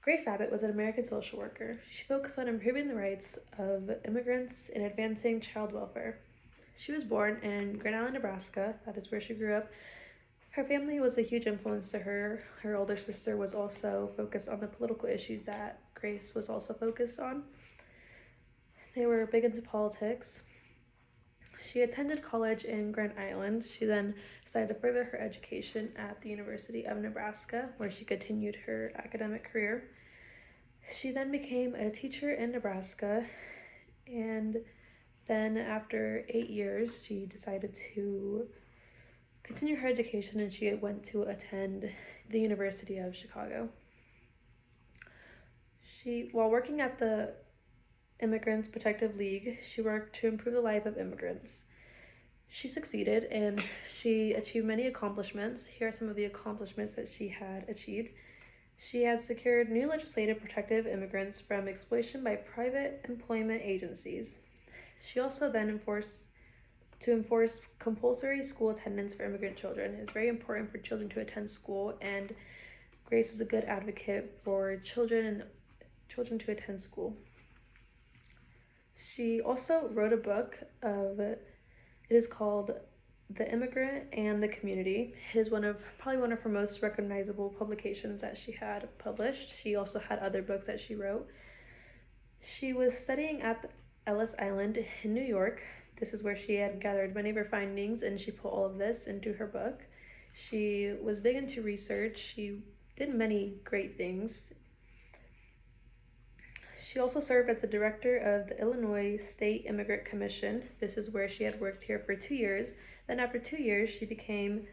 Grace Abbott was an American social worker. She focused on improving the rights of immigrants and advancing child welfare. She was born in Grand Island, Nebraska. That is where she grew up. Her family was a huge influence to her. Her older sister was also focused on the political issues that Grace was also focused on. They were big into politics. She attended college in Grand Island. She then decided to further her education at the University of Nebraska, where she continued her academic career. She then became a teacher in Nebraska, and then after 8 years, she decided to continue her education, and she went to attend the University of Chicago. While working at the Immigrants Protective League, she worked to improve the life of immigrants. She succeeded and she achieved many accomplishments. Here are some of the accomplishments that she had achieved. She had secured new legislative protective immigrants from exploitation by private employment agencies. She also then enforced compulsory school attendance for immigrant children. It's very important for children to attend school, and Grace was a good advocate for children to attend school. She also wrote a book it is called The Immigrant and the Community. It is probably one of her most recognizable publications that she had published. She also had other books that she wrote. She was studying at Ellis Island in New York. This is where she had gathered many of her findings, and she put all of this into her book. She was big into research. She did many great things. She also served as the director of the Illinois State Immigrant Commission. This is where she had worked here for 2 years. Then after 2 years, she became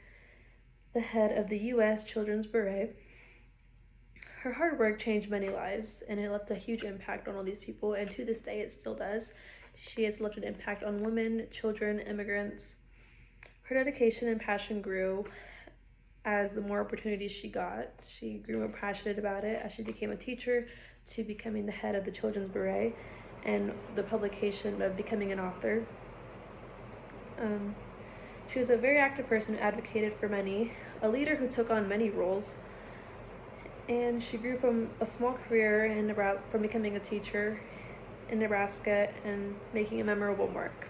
the head of the U.S. Children's Bureau. Her hard work changed many lives, and it left a huge impact on all these people, and to this day it still does. She has left an impact on women, children, immigrants. Her dedication and passion grew as the more opportunities she got. She grew more passionate about it as she became a teacher, to becoming the head of the Children's Bureau, and the publication of becoming an author. She was a very active person who advocated for many, a leader who took on many roles, and she grew from a small career from becoming a teacher in Nebraska and making a memorable mark.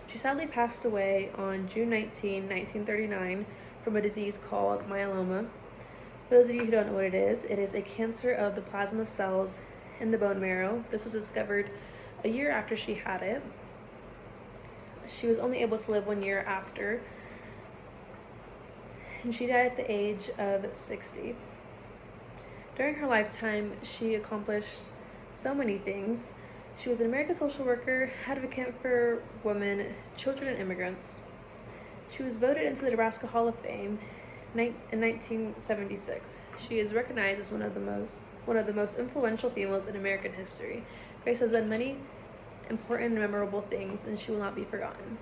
She sadly passed away on June 19, 1939, from a disease called myeloma. For those of you who don't know what it is a cancer of the plasma cells in the bone marrow. This was discovered a year after she had it. She was only able to live 1 year after, and she died at the age of 60. During her lifetime, she accomplished so many things. She was an American social worker, advocate for women, children, and immigrants. She was voted into the Nebraska Hall of Fame in 1976. She is recognized as one of the most influential females in American history. Grace has done many important and memorable things, and she will not be forgotten.